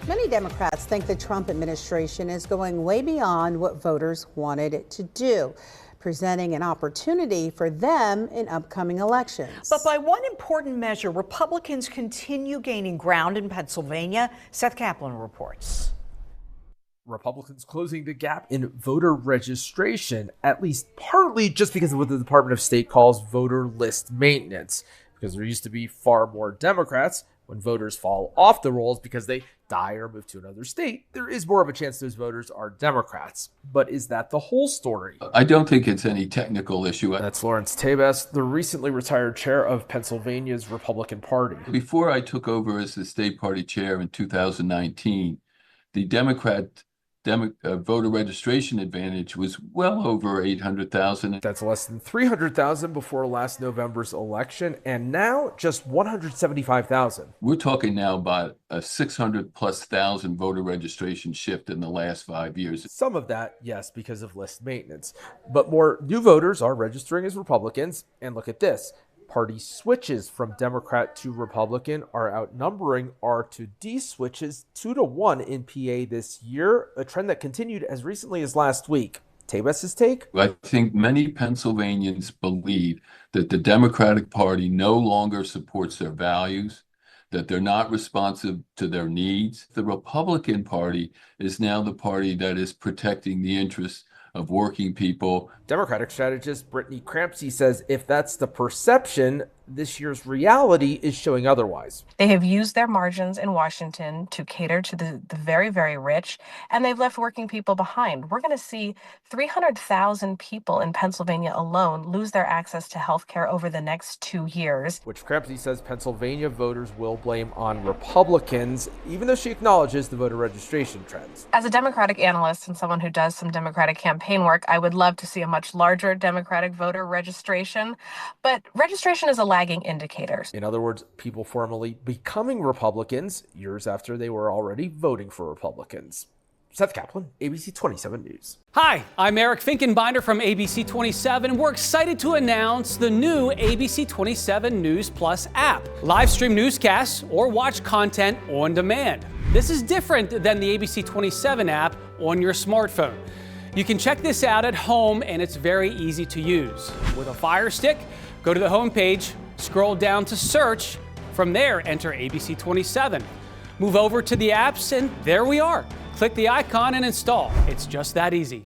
Many Democrats think the Trump administration is going way beyond what voters wanted it to do, presenting an opportunity for them in upcoming elections. But by one important measure, Republicans continue gaining ground in Pennsylvania. Seth Kaplan reports. Republicans closing the gap in voter registration, at least partly just because of what the Department of State calls voter list maintenance, because there used to be far more Democrats. When voters fall off the rolls because they die or move to another state, there is more of a chance those voters are Democrats. But is that the whole story? I don't think it's any technical issue. That's Lawrence Tabas, the recently retired chair of Pennsylvania's Republican Party. Before I took over as the state party chair in 2019, the Democrat voter registration advantage was well over 800,000. That's less than 300,000 before last November's election, and now just 175,000. We're talking now about a 600,000+ voter registration shift in the last 5 years. Some of that, yes, because of list maintenance. But more new voters are registering as Republicans, and look at this. Party switches from Democrat to Republican are outnumbering R to D switches 2-1 in PA this year, a trend that continued as recently as last week. Tabas's take? I think many Pennsylvanians believe that the Democratic Party no longer supports their values, that they're not responsive to their needs. The Republican Party is now the party that is protecting the interests of working people. Democratic strategist Brittany Crampsey says if that's the perception, this year's reality is showing otherwise. They have used their margins in Washington to cater to the very, very rich, and they've left working people behind. We're going to see 300,000 people in Pennsylvania alone lose their access to health care over the next 2 years. Which Crampsey says Pennsylvania voters will blame on Republicans, even though she acknowledges the voter registration trends. As a Democratic analyst and someone who does some Democratic campaign work, I would love to see a much larger Democratic voter registration, but registration is a lagging indicators. In other words, people formally becoming Republicans years after they were already voting for Republicans. Seth Kaplan, ABC 27 News. Hi, I'm Eric Finkenbinder from ABC 27, and we're excited to announce the new ABC 27 News Plus app. Live stream newscasts or watch content on demand. This is different than the ABC 27 app on your smartphone. You can check this out at home, and it's very easy to use. With a Fire Stick, go to the homepage, scroll down to search. From there, enter ABC 27. Move over to the apps, and there we are. Click the icon and install. It's just that easy.